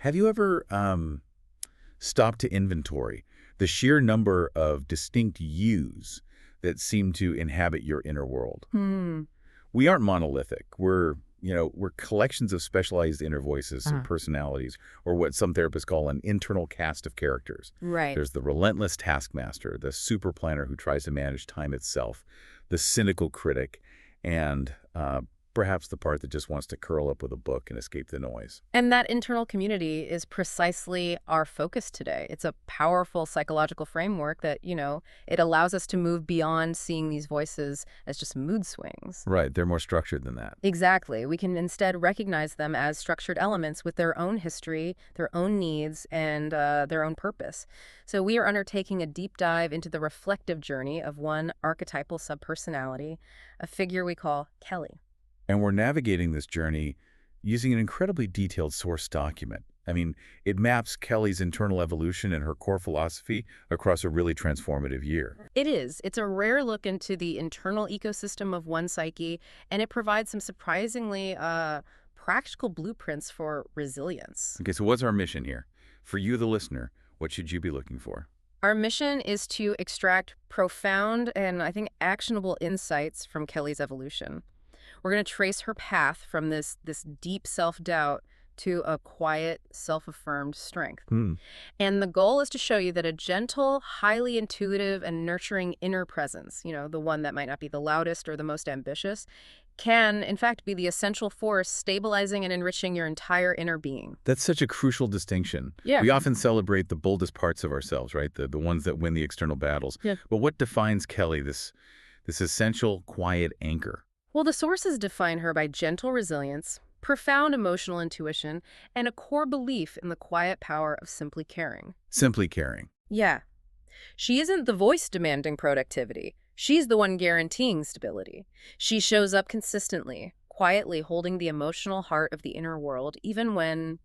Have you ever stopped to inventory the sheer number of distinct yous that seem to inhabit your inner world? Hmm. We aren't monolithic. We're collections of specialized inner voices or Uh, personalities, or what some therapists call an internal cast of characters. right. There's the relentless taskmaster, the super planner who tries to manage time itself, the cynical critic, and perhaps the part that just wants to curl up with a book and escape the noise. And that internal community is precisely our focus today. It's a powerful psychological framework that, it allows us to move beyond seeing these voices as just mood swings. Right, they're more structured than that. Exactly. We can instead recognize them as structured elements with their own history, their own needs, and their own purpose. So we are undertaking a deep dive into the reflective journey of one archetypal subpersonality, a figure we call Kelly. And we're navigating this journey using an incredibly detailed source document. I mean, it maps Kelly's internal evolution and her core philosophy across a really transformative year. It is. It's a rare look into the internal ecosystem of one psyche, and it provides some surprisingly practical blueprints for resilience. Okay, so what's our mission here? For you, the listener, what should you be looking for? Our mission is to extract profound and, I think, actionable insights from Kelly's evolution. We're going to trace her path from this deep self-doubt to a quiet, self-affirmed strength. And the goal is to show you that a gentle, highly intuitive, and nurturing inner presence, the one that might not be the loudest or the most ambitious, can, in fact, be the essential force stabilizing and enriching your entire inner being. That's such a crucial distinction. Yeah. We often celebrate the boldest parts of ourselves, right? The ones that win the external battles. Yeah. But what defines Kelly, this essential, quiet anchor? Well, the sources define her by gentle resilience, profound emotional intuition, and a core belief in the quiet power of simply caring. Simply caring. Yeah. She isn't the voice demanding productivity. She's the one guaranteeing stability. She shows up consistently, quietly holding the emotional heart of the inner world, even when,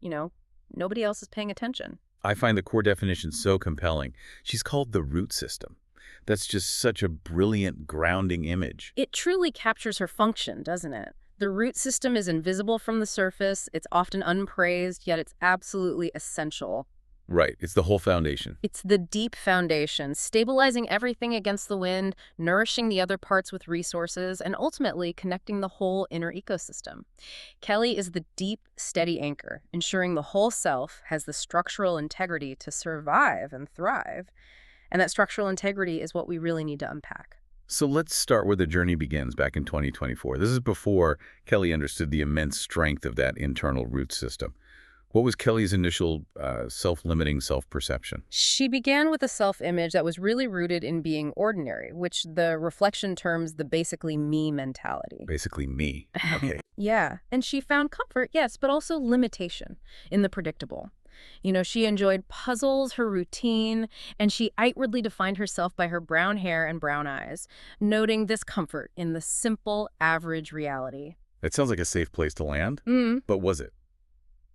nobody else is paying attention. I find the core definition so compelling. She's called the root system. That's just such a brilliant grounding image. It truly captures her function, doesn't it? The root system is invisible from the surface, it's often unpraised, yet it's absolutely essential. Right, it's the whole foundation. It's the deep foundation, stabilizing everything against the wind, nourishing the other parts with resources, and ultimately connecting the whole inner ecosystem. Kelly is the deep, steady anchor, ensuring the whole self has the structural integrity to survive and thrive. And that structural integrity is what we really need to unpack. So let's start where the journey begins back in 2024. This is before Kelly understood the immense strength of that internal root system. What was Kelly's initial self-limiting self-perception? She began with a self-image that was really rooted in being ordinary, which the reflection terms the basically me mentality. Basically me. Okay. Yeah, and she found comfort, yes, but also limitation in the predictable. She enjoyed puzzles, her routine, and she outwardly defined herself by her brown hair and brown eyes, noting this comfort in the simple, average reality. It sounds like a safe place to land, but was it?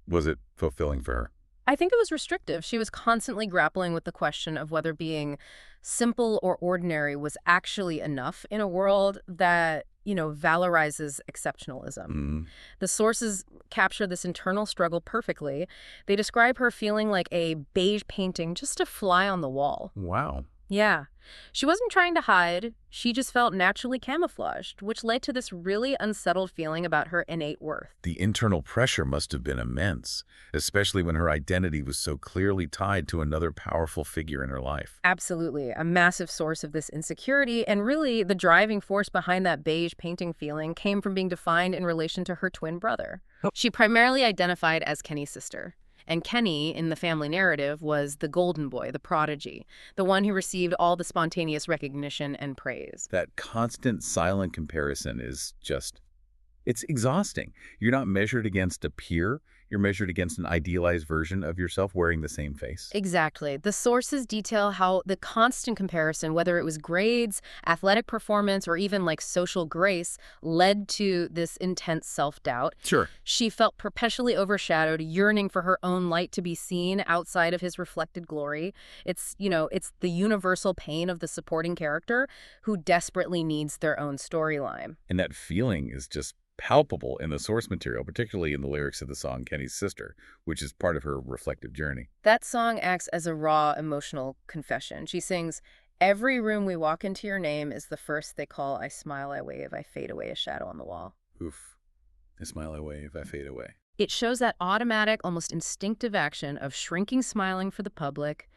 Was it fulfilling for her? I think it was restrictive. She was constantly grappling with the question of whether being simple or ordinary was actually enough in a world that, valorizes exceptionalism. The sources capture this internal struggle perfectly. They describe her feeling like a beige painting, just a fly on the wall. Wow. Yeah. She wasn't trying to hide. She just felt naturally camouflaged, which led to this really unsettled feeling about her innate worth. The internal pressure must have been immense, especially when her identity was so clearly tied to another powerful figure in her life. Absolutely. A massive source of this insecurity, and really the driving force behind that beige painting feeling came from being defined in relation to her twin brother. She primarily identified as Kenny's sister. And Kenny, in the family narrative, was the golden boy, the prodigy, the one who received all the spontaneous recognition and praise. That constant silent comparison is just, it's exhausting. You're not measured against a peer. You're measured against an idealized version of yourself wearing the same face. Exactly. The sources detail how the constant comparison, whether it was grades, athletic performance, or even like social grace, led to this intense self-doubt. Sure. She felt perpetually overshadowed, yearning for her own light to be seen outside of his reflected glory. It's the universal pain of the supporting character who desperately needs their own storyline. And that feeling is just palpable in the source material, particularly in the lyrics of the song Kenny's Sister, which is part of her reflective journey. That song acts as a raw emotional confession. She sings, "Every room we walk into your name is the first they call. I smile, I wave, I fade away, a shadow on the wall." Oof. I smile, I wave, I fade away. It shows that automatic, almost instinctive action of shrinking, smiling for the public,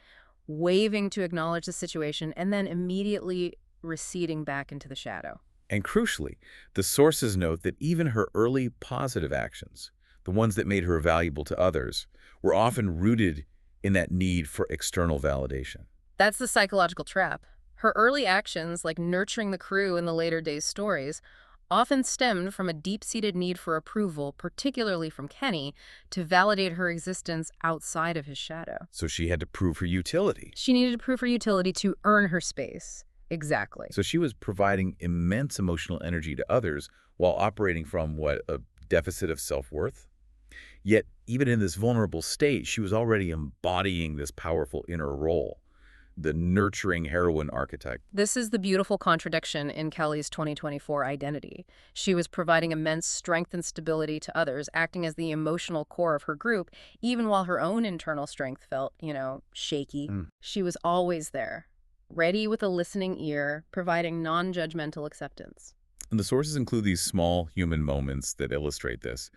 waving to acknowledge the situation, and then immediately receding back into the shadow. And crucially, the sources note that even her early positive actions, the ones that made her valuable to others, were often rooted in that need for external validation. That's the psychological trap. Her early actions, like nurturing the crew in the later days' stories, often stemmed from a deep-seated need for approval, particularly from Kenny, to validate her existence outside of his shadow. So she had to prove her utility. She needed to prove her utility to earn her space. Exactly. So she was providing immense emotional energy to others while operating from, what, a deficit of self-worth? Yet, even in this vulnerable state, she was already embodying this powerful inner role, the nurturing heroine archetype. This is the beautiful contradiction in Kelly's 2024 identity. She was providing immense strength and stability to others, acting as the emotional core of her group, even while her own internal strength felt, shaky. She was always there, ready with a listening ear, providing non-judgmental acceptance. And the sources include these small human moments that illustrate this,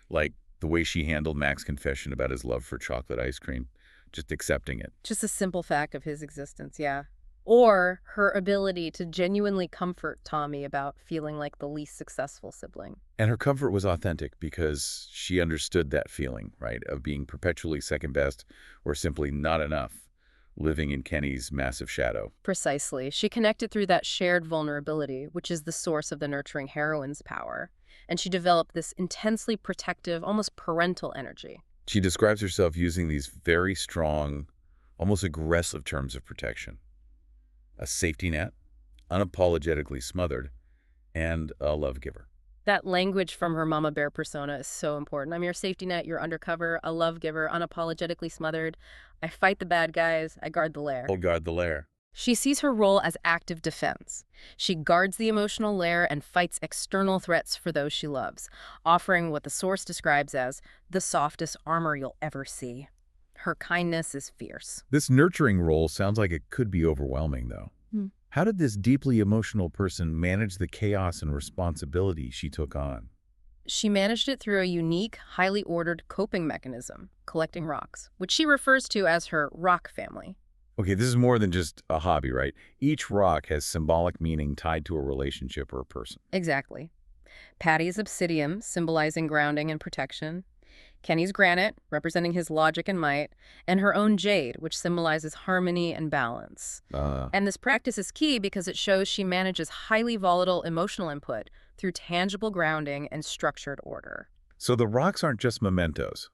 like the way she handled Mac's confession about his love for chocolate ice cream, just accepting it. Just a simple fact of his existence, yeah. Or her ability to genuinely comfort Tommy about feeling like the least successful sibling. And her comfort was authentic because she understood that feeling, right, of being perpetually second best or simply not enough, living in Kenny's massive shadow. Precisely. She connected through that shared vulnerability, which is the source of the nurturing heroine's power. And she developed this intensely protective, almost parental energy. She describes herself using these very strong, almost aggressive terms of protection. A safety net, unapologetically smothered, and a love giver. That language from her mama bear persona is so important. I'm your safety net, your undercover, a love giver, unapologetically smothered. I fight the bad guys, I guard the lair. I'll guard the lair. She sees her role as active defense. She guards the emotional lair and fights external threats for those she loves, offering what the source describes as the softest armor you'll ever see. Her kindness is fierce. This nurturing role sounds like it could be overwhelming, though. How did this deeply emotional person manage the chaos and responsibility she took on? She managed it through a unique, highly ordered coping mechanism, collecting rocks, which she refers to as her rock family. Okay, this is more than just a hobby, right? Each rock has symbolic meaning tied to a relationship or a person. Exactly. Patty's obsidian, symbolizing grounding and protection. Kenny's granite, representing his logic and might. And her own jade, which symbolizes harmony and balance. And this practice is key because it shows she manages highly volatile emotional input through tangible grounding and structured order. So the rocks aren't just mementos.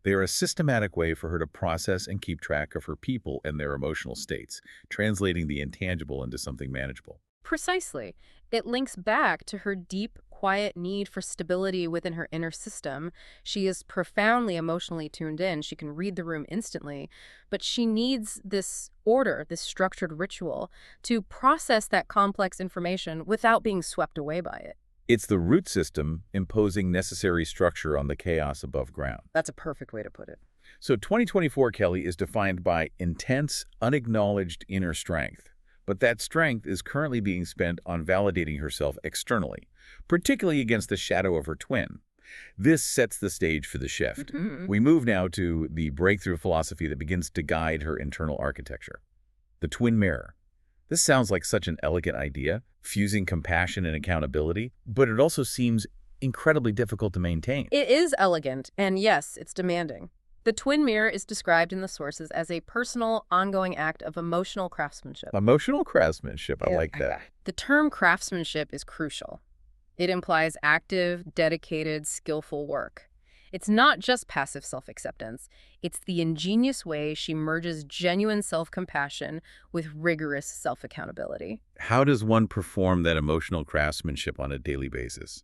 They are a systematic way for her to process and keep track of her people and their emotional states, translating the intangible into something manageable. Precisely. It links back to her deep, quiet need for stability within her inner system. She is profoundly emotionally tuned in. She can read the room instantly, but she needs this order, this structured ritual, to process that complex information without being swept away by it. It's the root system imposing necessary structure on the chaos above ground. That's a perfect way to put it. So 2024, Kelly, is defined by intense, unacknowledged inner strength. But that strength is currently being spent on validating herself externally, particularly against the shadow of her twin. This sets the stage for the shift. We move now to the breakthrough philosophy that begins to guide her internal architecture. The twin mirror. This sounds like such an elegant idea, fusing compassion and accountability, but it also seems incredibly difficult to maintain. It is elegant, and yes, it's demanding. The twin mirror is described in the sources as a personal, ongoing act of emotional craftsmanship. Emotional craftsmanship, I like that. The term craftsmanship is crucial. It implies active, dedicated, skillful work. It's not just passive self-acceptance. It's the ingenious way she merges genuine self-compassion with rigorous self-accountability. How does one perform that emotional craftsmanship on a daily basis?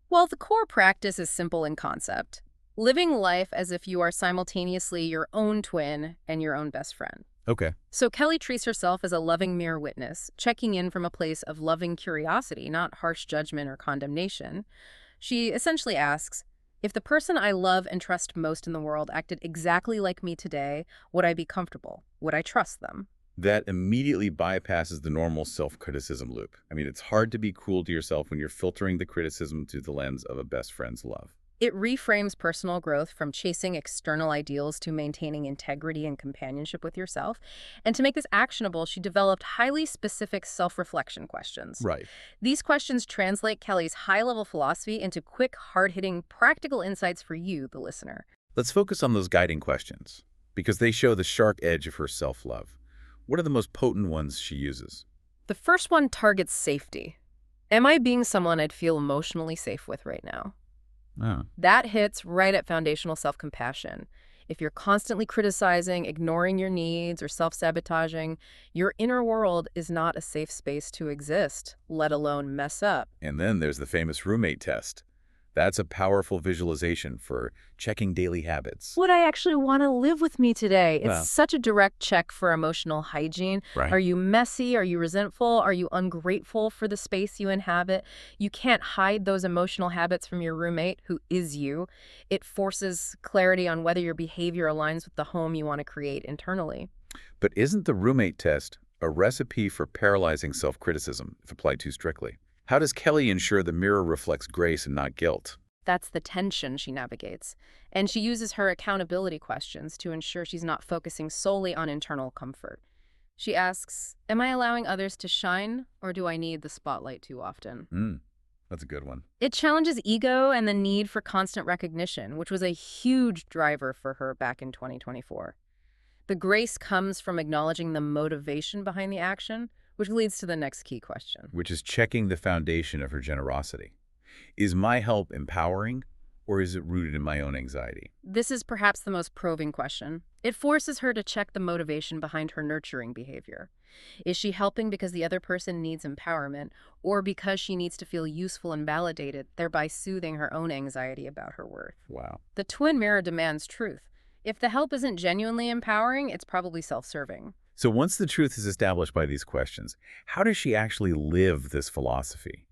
Well, the core practice is simple in concept. Living life as if you are simultaneously your own twin and your own best friend. Okay. So Kelly treats herself as a loving mirror witness, checking in from a place of loving curiosity, not harsh judgment or condemnation. She essentially asks, if the person I love and trust most in the world acted exactly like me today, would I be comfortable? Would I trust them? That immediately bypasses the normal self-criticism loop. I mean, it's hard to be cruel to yourself when you're filtering the criticism through the lens of a best friend's love. It reframes personal growth from chasing external ideals to maintaining integrity and companionship with yourself. And to make this actionable, she developed highly specific self-reflection questions. Right. These questions translate Kelly's high-level philosophy into quick, hard-hitting, practical insights for you, the listener. Let's focus on those guiding questions, because they show the sharp edge of her self-love. What are the most potent ones she uses? The first one targets safety. Am I being someone I'd feel emotionally safe with right now? Oh. That hits right at foundational self-compassion. If you're constantly criticizing, ignoring your needs, or self-sabotaging, your inner world is not a safe space to exist, let alone mess up. And then there's the famous roommate test. That's a powerful visualization for checking daily habits. Would I actually want to live with me today? It's Well. such a direct check for emotional hygiene. Right. Are you messy? Are you resentful? Are you ungrateful for the space you inhabit? You can't hide those emotional habits from your roommate, who is you. It forces clarity on whether your behavior aligns with the home you want to create internally. But isn't the roommate test a recipe for paralyzing self-criticism if applied too strictly? How does Kelly ensure the mirror reflects grace and not guilt? That's the tension she navigates. And she uses her accountability questions to ensure she's not focusing solely on internal comfort. She asks, am I allowing others to shine, or do I need the spotlight too often? That's a good one. It challenges ego and the need for constant recognition, which was a huge driver for her back in 2024. The grace comes from acknowledging the motivation behind the action, which leads to the next key question. Which is checking the foundation of her generosity. Is my help empowering, or is it rooted in my own anxiety? This is perhaps the most probing question. It forces her to check the motivation behind her nurturing behavior. Is she helping because the other person needs empowerment, or because she needs to feel useful and validated, thereby soothing her own anxiety about her worth? Wow. The twin mirror demands truth. If the help isn't genuinely empowering, it's probably self-serving. So once the truth is established by these questions, how does she actually live this philosophy?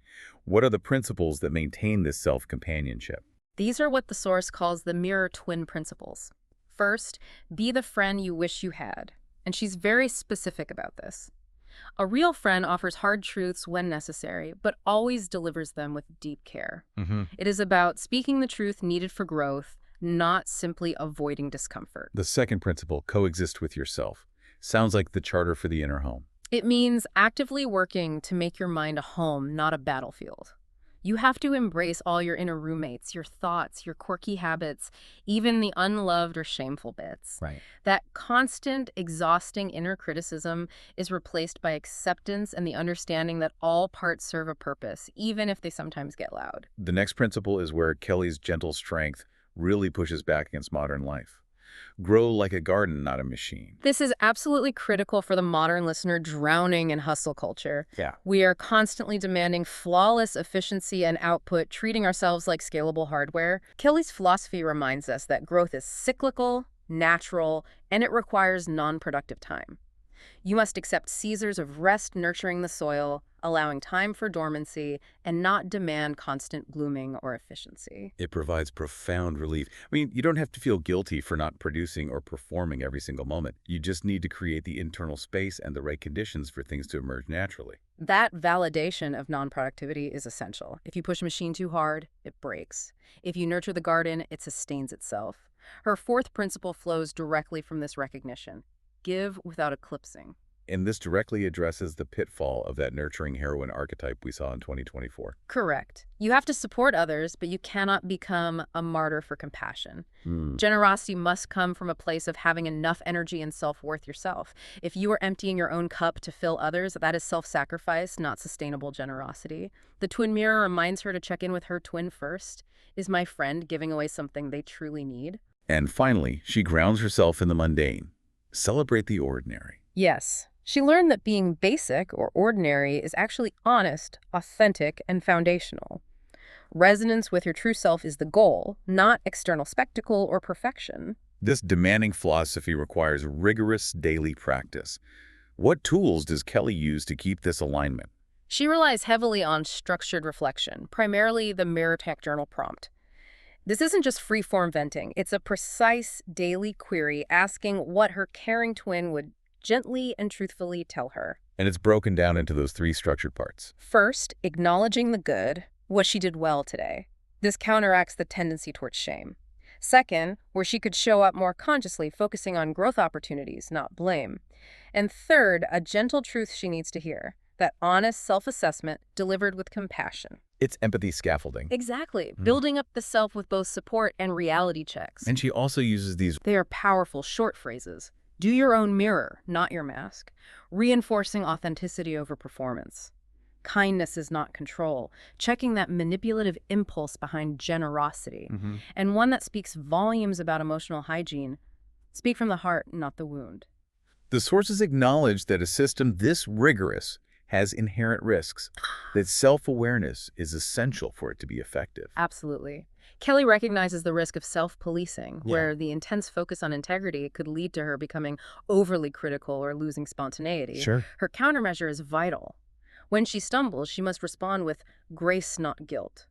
What are the principles that maintain this self-companionship? These are what the source calls the mirror twin principles. First, be the friend you wish you had. And she's very specific about this. A real friend offers hard truths when necessary, but always delivers them with deep care. It is about speaking the truth needed for growth, not simply avoiding discomfort. The second principle, coexist with yourself, sounds like the charter for the inner home. It means actively working to make your mind a home, not a battlefield. You have to embrace all your inner roommates, your thoughts, your quirky habits, even the unloved or shameful bits. Right. That constant, exhausting inner criticism is replaced by acceptance and the understanding that all parts serve a purpose, even if they sometimes get loud. The next principle is where Kelly's gentle strength really pushes back against modern life. Grow like a garden, not a machine. This is absolutely critical for the modern listener drowning in hustle culture. Yeah. We are constantly demanding flawless efficiency and output, treating ourselves like scalable hardware. Kelly's philosophy reminds us that growth is cyclical, natural, and it requires non-productive time. You must accept seasons of rest nurturing the soil, allowing time for dormancy, and not demand constant blooming or efficiency. It provides profound relief. I mean, you don't have to feel guilty for not producing or performing every single moment. You just need to create the internal space and the right conditions for things to emerge naturally. That validation of non-productivity is essential. If you push a machine too hard, it breaks. If you nurture the garden, it sustains itself. Her fourth principle flows directly from this recognition. Give without eclipsing. And this directly addresses the pitfall of that nurturing heroine archetype we saw in 2024. Correct. You have to support others, but you cannot become a martyr for compassion. Generosity must come from a place of having enough energy and self-worth yourself. If you are emptying your own cup to fill others, that is self-sacrifice, not sustainable generosity. The twin mirror reminds her to check in with her twin first. Is my friend giving away something they truly need? And finally, she grounds herself in the mundane. Celebrate the ordinary. Yes. She learned that being basic or ordinary is actually honest, authentic, and foundational. Resonance with your true self is the goal, not external spectacle or perfection. This demanding philosophy requires rigorous daily practice. What tools does Kelly use to keep this alignment? She relies heavily on structured reflection, primarily the Mirror Tech Journal prompt. This isn't just free-form venting. It's a precise daily query asking what her caring twin would gently and truthfully tell her. And it's broken down into those three structured parts. First, acknowledging the good, what she did well today. This counteracts the tendency towards shame. Second, where she could show up more consciously, focusing on growth opportunities, not blame. And third, a gentle truth she needs to hear, that honest self-assessment delivered with compassion. It's empathy scaffolding. Exactly. Building up the self with both support and reality checks. And she also uses these. They are powerful short phrases. Do your own mirror, not your mask. Reinforcing authenticity over performance. Kindness is not control. Checking that manipulative impulse behind generosity. And one that speaks volumes about emotional hygiene. Speak from the heart, not the wound. The sources acknowledge that a system this rigorous has inherent risks, that self-awareness is essential for it to be effective. Absolutely. Kelly recognizes the risk of self-policing, where the intense focus on integrity could lead to her becoming overly critical or losing spontaneity. Sure. Her countermeasure is vital. When she stumbles, she must respond with grace, not guilt.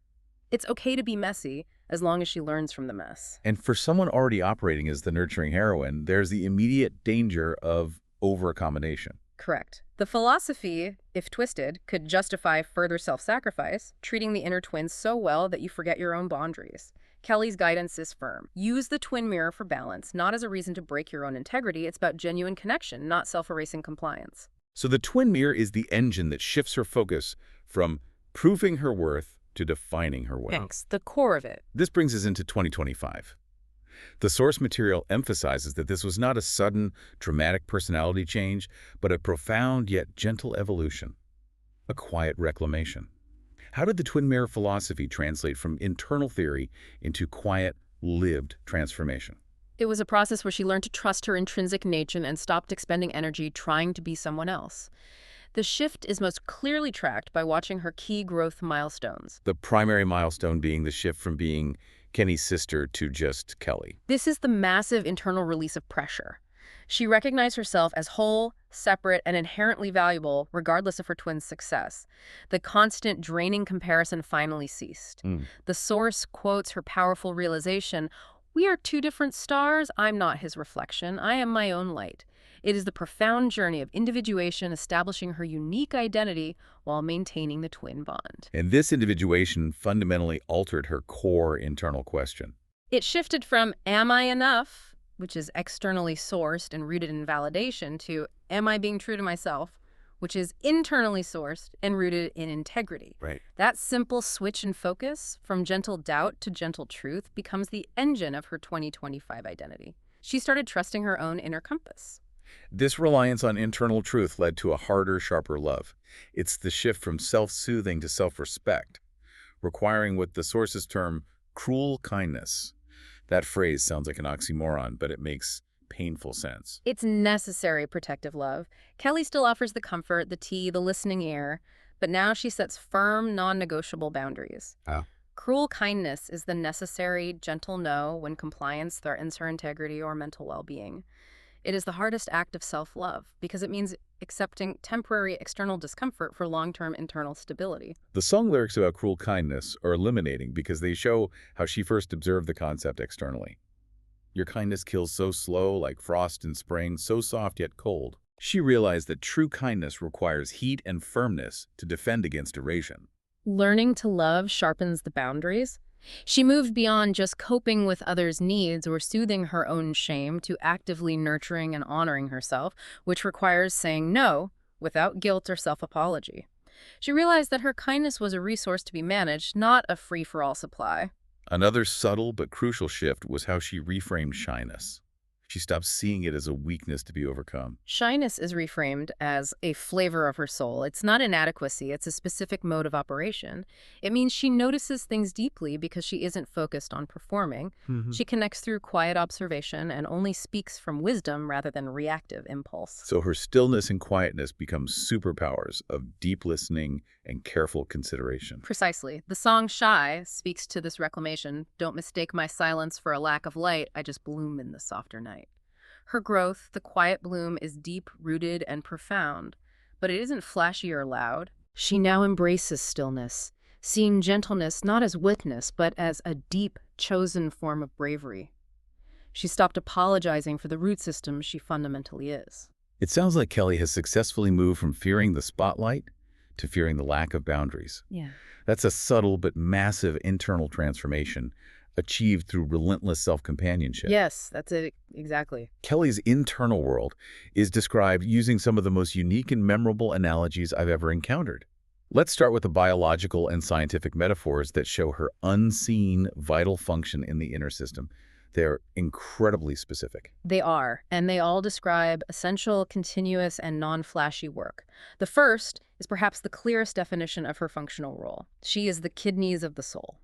It's okay to be messy as long as she learns from the mess. And for someone already operating as the nurturing heroine, there's the immediate danger of over-accommodation. Correct. The philosophy, if twisted, could justify further self-sacrifice, treating the inner twin so well that you forget your own boundaries. Kelly's guidance is firm. Use the twin mirror for balance, not as a reason to break your own integrity. It's about genuine connection, not self-erasing compliance. So the twin mirror is the engine that shifts her focus from proving her worth to defining her worth. Thanks. The core of it. This brings us into 2025. The source material emphasizes that this was not a sudden, dramatic personality change, but a profound yet gentle evolution, a quiet reclamation. How did the twin mirror philosophy translate from internal theory into quiet, lived transformation? It was a process where she learned to trust her intrinsic nature and stopped expending energy trying to be someone else. The shift is most clearly tracked by watching her key growth milestones. The primary milestone being the shift from being Kenny's sister to just Kelly. This is the massive internal release of pressure. She recognized herself as whole, separate, and inherently valuable, regardless of her twin's success. The constant draining comparison finally ceased. The source quotes her powerful realization, "We are two different stars. I'm not his reflection. I am my own light." It is the profound journey of individuation establishing her unique identity while maintaining the twin bond. And this individuation fundamentally altered her core internal question. It shifted from, am I enough, which is externally sourced and rooted in validation, to, am I being true to myself, which is internally sourced and rooted in integrity. Right. That simple switch in focus from gentle doubt to gentle truth becomes the engine of her 2025 identity. She started trusting her own inner compass. This reliance on internal truth led to a harder, sharper love. It's the shift from self-soothing to self-respect, requiring what the sources term cruel kindness. That phrase sounds like an oxymoron, but it makes painful sense. It's necessary protective love. Kelly still offers the comfort, the tea, the listening ear, but now she sets firm, non-negotiable boundaries. Cruel kindness is the necessary, gentle no when compliance threatens her integrity or mental well-being. It is the hardest act of self-love because it means accepting temporary external discomfort for long-term internal stability. The song lyrics about cruel kindness are illuminating because they show how she first observed the concept externally. Your kindness kills so slow, like frost in spring, so soft yet cold. She realized that true kindness requires heat and firmness to defend against erasion. Learning to love sharpens the boundaries. She moved beyond just coping with others' needs or soothing her own shame to actively nurturing and honoring herself, which requires saying no without guilt or self-apology. She realized that her kindness was a resource to be managed, not a free-for-all supply. Another subtle but crucial shift was how she reframed shyness. She stopped seeing it as a weakness to be overcome. Shyness is reframed as a flavor of her soul. It's not inadequacy, it's a specific mode of operation. It means she notices things deeply because she isn't focused on performing. She connects through quiet observation and only speaks from wisdom rather than reactive impulse. So her stillness and quietness become superpowers of deep listening and careful consideration. Precisely. The song Shy speaks to this reclamation. Don't mistake my silence for a lack of light. I just bloom in the softer night. Her growth, the quiet bloom, is deep-rooted and profound, but it isn't flashy or loud. She now embraces stillness, seeing gentleness not as weakness, but as a deep, chosen form of bravery. She stopped apologizing for the root system she fundamentally is. It sounds like Kelly has successfully moved from fearing the spotlight to fearing the lack of boundaries. Yeah. That's a subtle but massive internal transformation achieved through relentless self-companionship. Yes, that's it exactly. Kelly's internal world is described using some of the most unique and memorable analogies I've ever encountered. Let's start with the biological and scientific metaphors that show her unseen vital function in the inner system. They're incredibly specific. They are, and they all describe essential, continuous, and non-flashy work. The first is perhaps the clearest definition of her functional role. She is the kidneys of the soul.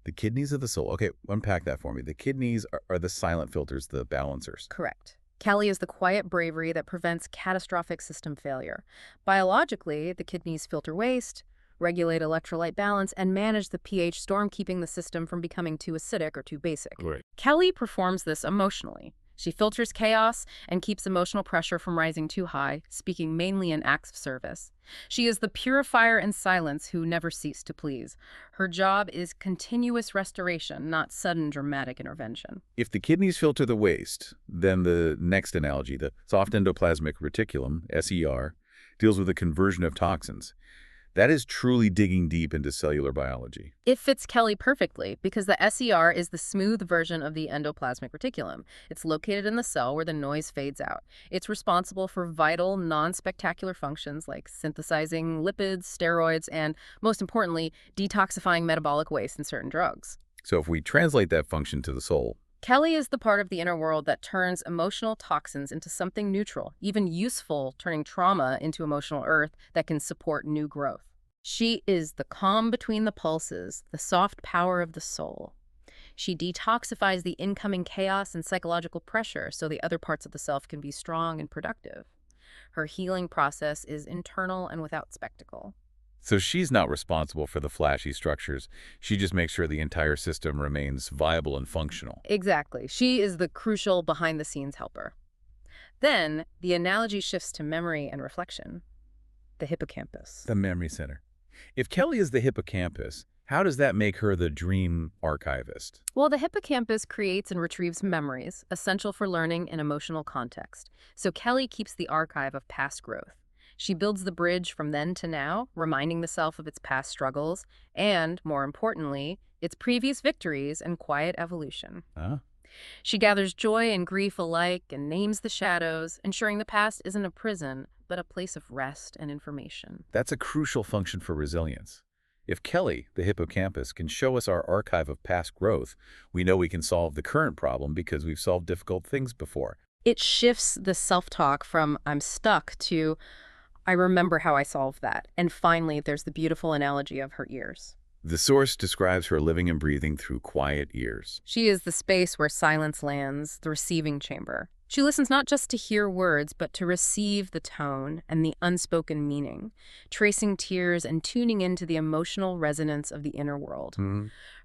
The kidneys of the soul. Okay, unpack that for me. The kidneys are the silent filters, the balancers. Correct. Kelly is the quiet bravery that prevents catastrophic system failure. Biologically, the kidneys filter waste, regulate electrolyte balance, and manage the pH storm, keeping the system from becoming too acidic or too basic. Right. Kelly performs this emotionally. She filters chaos and keeps emotional pressure from rising too high, speaking mainly in acts of service. She is the purifier in silence who never cease to please. Her job is continuous restoration, not sudden dramatic intervention. If the kidneys filter the waste, then the next analogy, the soft endoplasmic reticulum, SER, deals with the conversion of toxins. That is truly digging deep into cellular biology. It fits Kelly perfectly because the SER is the smooth version of the endoplasmic reticulum. It's located in the cell where the noise fades out. It's responsible for vital, non-spectacular functions like synthesizing lipids, steroids, and, most importantly, detoxifying metabolic waste and certain drugs. So if we translate that function to the soul, Kelly is the part of the inner world that turns emotional toxins into something neutral, even useful, turning trauma into emotional earth that can support new growth. She is the calm between the pulses, the soft power of the soul. She detoxifies the incoming chaos and psychological pressure so the other parts of the self can be strong and productive. Her healing process is internal and without spectacle. so she's not responsible for the flashy structures. She just makes sure the entire system remains viable and functional. Exactly. She is the crucial behind-the-scenes helper. Then, the analogy shifts to memory and reflection. The hippocampus. The memory center. If Kelly is the hippocampus, how does that make her the dream archivist? Well, the hippocampus creates and retrieves memories, essential for learning and emotional context. So Kelly keeps the archive of past growth. She builds the bridge from then to now, reminding the self of its past struggles and, more importantly, its previous victories and quiet evolution. Huh? She gathers joy and grief alike and names the shadows, ensuring the past isn't a prison, but a place of rest and information. That's a crucial function for resilience. If Kelly, the hippocampus, can show us our archive of past growth, we know we can solve the current problem because we've solved difficult things before. It shifts the self-talk from "I'm stuck" to "I remember how I solved that." And finally, there's the beautiful analogy of her ears. The source describes her living and breathing through quiet ears. She is the space where silence lands, the receiving chamber. She listens not just to hear words, but to receive the tone and the unspoken meaning, tracing tears and tuning into the emotional resonance of the inner world.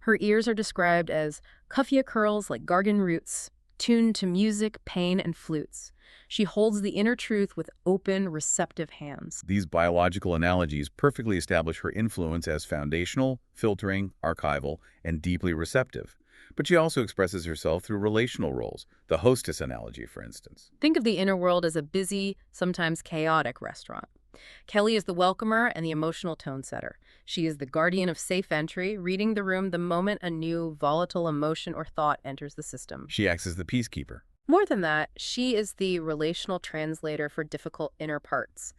Her ears are described as cuffia curls like gargan roots, tuned to music, pain, and flutes. She holds the inner truth with open, receptive hands. These biological analogies perfectly establish her influence as foundational, filtering, archival, and deeply receptive. But she also expresses herself through relational roles, the hostess analogy, for instance. Think of the inner world as a busy, sometimes chaotic restaurant. Kelly is the welcomer and the emotional tone setter. She is the guardian of safe entry, reading the room the moment a new, volatile emotion or thought enters the system. She acts as the peacekeeper. More than that, she is the relational translator for difficult inner parts.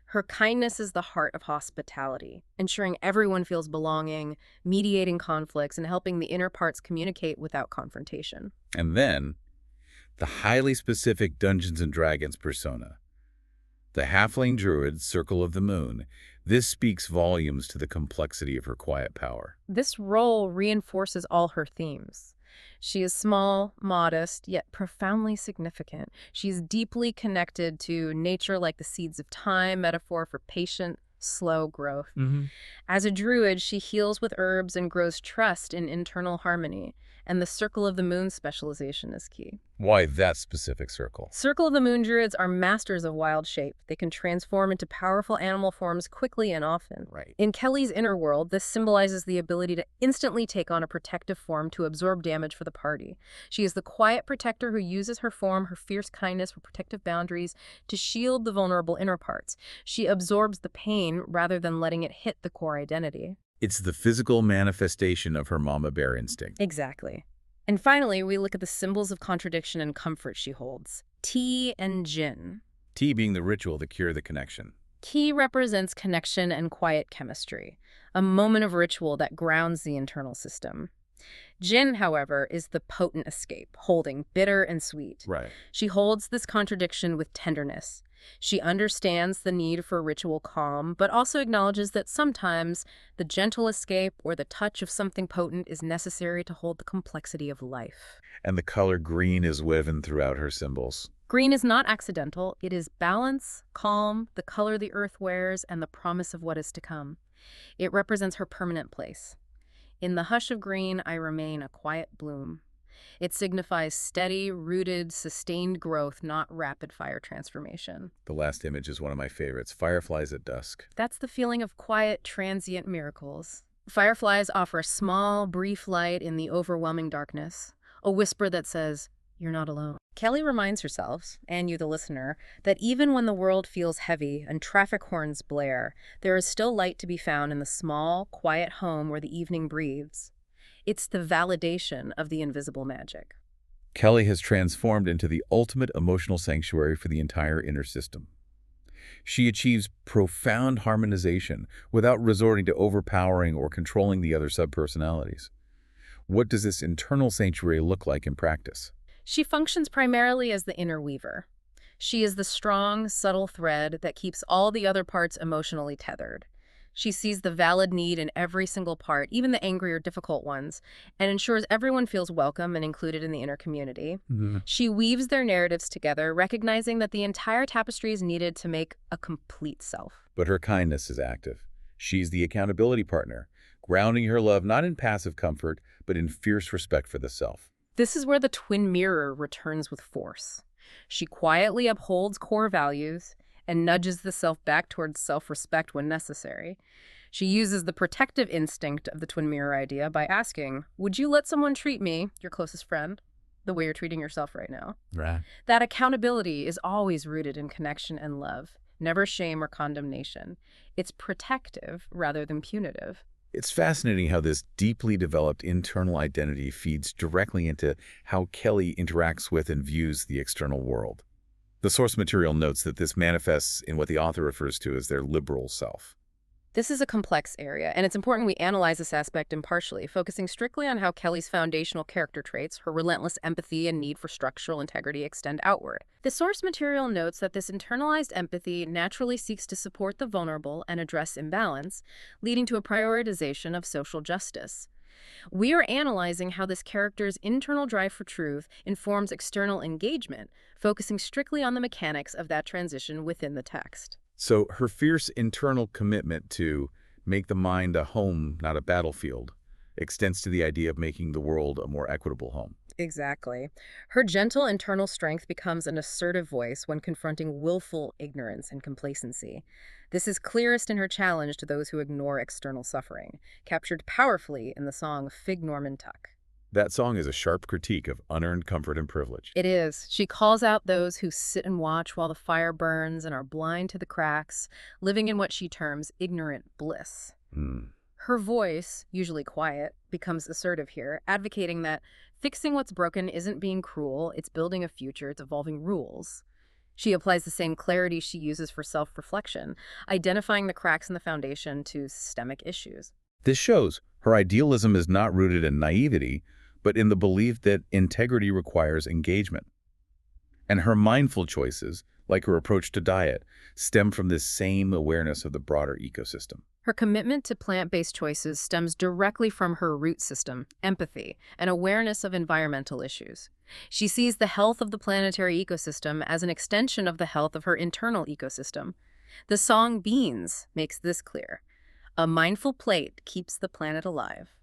Her kindness is the heart of hospitality, ensuring everyone feels belonging, mediating conflicts, and helping the inner parts communicate without confrontation. And then, the highly specific Dungeons & Dragons persona. The halfling druid, Circle of the Moon. This speaks volumes to the complexity of her quiet power. This role reinforces all her themes. She is small, modest, yet profoundly significant. She is deeply connected to nature like the seeds of time, metaphor for patient, slow growth. As a druid, she heals with herbs and grows trust in internal harmony. And the Circle of the Moon specialization is key. Why that specific circle? Circle of the Moon Druids are masters of wild shape. They can transform into powerful animal forms quickly and often. Right. In Kelly's inner world, this symbolizes the ability to instantly take on a protective form to absorb damage for the party. She is the quiet protector who uses her form, her fierce kindness for protective boundaries, to shield the vulnerable inner parts. She absorbs the pain rather than letting it hit the core identity. It's the physical manifestation of her mama bear instinct. Exactly. And finally, we look at the symbols of contradiction and comfort she holds. Tea and gin. Tea being the ritual to cure the connection. Tea represents connection and quiet chemistry, a moment of ritual that grounds the internal system. Gin, however, is the potent escape, holding bitter and sweet. Right. She holds this contradiction with tenderness. She understands the need for ritual calm, but also acknowledges that sometimes the gentle escape or the touch of something potent is necessary to hold the complexity of life. And the color green is woven throughout her symbols. Green is not accidental. It is balance, calm, the color the earth wears, and the promise of what is to come. It represents her permanent place. In the hush of green, I remain a quiet bloom. It signifies steady, rooted, sustained growth, not rapid-fire transformation. The last image is one of my favorites, fireflies at dusk. That's the feeling of quiet, transient miracles. Fireflies offer a small, brief light in the overwhelming darkness, a whisper that says, "You're not alone." Kelly reminds herself, and you the listener, that even when the world feels heavy and traffic horns blare, there is still light to be found in the small, quiet home where the evening breathes. It's the validation of the invisible magic. Kelly has transformed into the ultimate emotional sanctuary for the entire inner system. She achieves profound harmonization without resorting to overpowering or controlling the other subpersonalities. What does this internal sanctuary look like in practice? She functions primarily as the inner weaver. She is the strong, subtle thread that keeps all the other parts emotionally tethered. She sees the valid need in every single part, even the angry or difficult ones, and ensures everyone feels welcome and included in the inner community. She weaves their narratives together, recognizing that the entire tapestry is needed to make a complete self. But her kindness is active. She's the accountability partner, grounding her love not in passive comfort, but in fierce respect for the self. This is where the twin mirror returns with force. She quietly upholds core values and nudges the self back towards self-respect when necessary. She uses the protective instinct of the twin mirror idea by asking, "Would you let someone treat me, your closest friend, the way you're treating yourself right now?" Right. That accountability is always rooted in connection and love, never shame or condemnation. It's protective rather than punitive. It's fascinating how this deeply developed internal identity feeds directly into how Kelly interacts with and views the external world. The source material notes that this manifests in what the author refers to as their liberal self. This is a complex area, and it's important we analyze this aspect impartially, focusing strictly on how Kelly's foundational character traits, her relentless empathy and need for structural integrity, extend outward. The source material notes that this internalized empathy naturally seeks to support the vulnerable and address imbalance, leading to a prioritization of social justice. We are analyzing how this character's internal drive for truth informs external engagement, focusing strictly on the mechanics of that transition within the text. So her fierce internal commitment to make the mind a home, not a battlefield, extends to the idea of making the world a more equitable home. Exactly. Her gentle internal strength becomes an assertive voice when confronting willful ignorance and complacency. This is clearest in her challenge to those who ignore external suffering, captured powerfully in the song Fig Norman Tuck. That song is a sharp critique of unearned comfort and privilege. It is. She calls out those who sit and watch while the fire burns and are blind to the cracks, living in what she terms ignorant bliss. Her voice, usually quiet, becomes assertive here, advocating that fixing what's broken isn't being cruel, it's building a future, it's evolving rules. She applies the same clarity she uses for self-reflection, identifying the cracks in the foundation to systemic issues. This shows her idealism is not rooted in naivety, but in the belief that integrity requires engagement. And her mindful choices, like her approach to diet, stem from this same awareness of the broader ecosystem. Her commitment to plant-based choices stems directly from her root system, empathy, and awareness of environmental issues. She sees the health of the planetary ecosystem as an extension of the health of her internal ecosystem. The song Beans makes this clear. A mindful plate keeps the planet alive.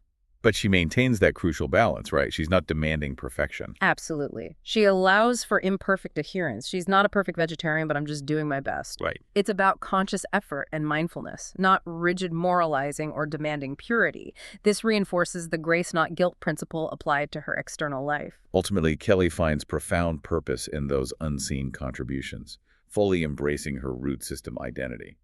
But she maintains that crucial balance, right? She's not demanding perfection. Absolutely. She allows for imperfect adherence. She's not a perfect vegetarian, but I'm just doing my best. Right. It's about conscious effort and mindfulness, not rigid moralizing or demanding purity. This reinforces the grace not guilt principle applied to her external life. Ultimately, Kelly finds profound purpose in those unseen contributions, fully embracing her root system identity.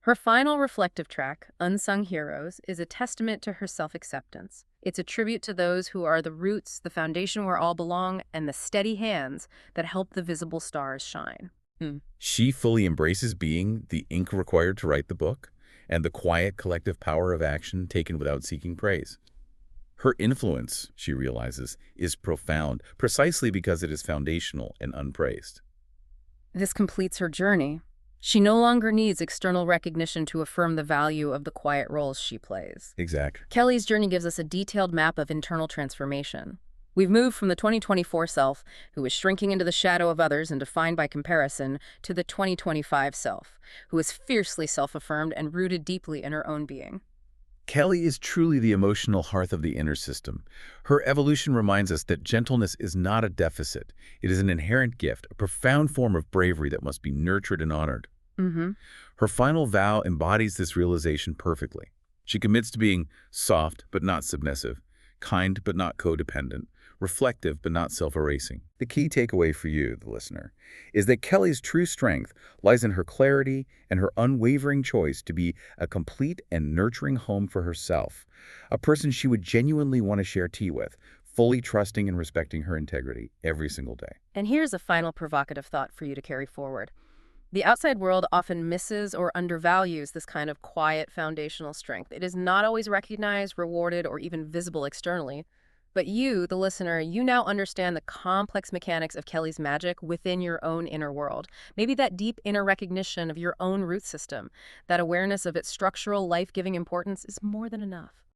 Her final reflective track, Unsung Heroes, is a testament to her self-acceptance. It's a tribute to those who are the roots, the foundation where all belong, and the steady hands that help the visible stars shine. She fully embraces being the ink required to write the book and the quiet collective power of action taken without seeking praise. Her influence, she realizes, is profound precisely because it is foundational and unpraised. This completes her journey. She no longer needs external recognition to affirm the value of the quiet roles she plays. Exactly. Kelly's journey gives us a detailed map of internal transformation. We've moved from the 2024 self, who is shrinking into the shadow of others and defined by comparison, to the 2025 self, who is fiercely self-affirmed and rooted deeply in her own being. Kelly is truly the emotional hearth of the inner system. Her evolution reminds us that gentleness is not a deficit. It is an inherent gift, a profound form of bravery that must be nurtured and honored. Her final vow embodies this realization perfectly. She commits to being soft but not submissive, kind but not codependent, reflective but not self-erasing. The key takeaway for you, the listener, is that Kelly's true strength lies in her clarity and her unwavering choice to be a complete and nurturing home for herself, a person she would genuinely want to share tea with, fully trusting and respecting her integrity every single day. And here's a final provocative thought for you to carry forward. The outside world often misses or undervalues this kind of quiet foundational strength. It is not always recognized, rewarded, or even visible externally. But you, the listener, you now understand the complex mechanics of Kelly's magic within your own inner world. Maybe that deep inner recognition of your own root system, that awareness of its structural, life-giving importance is more than enough.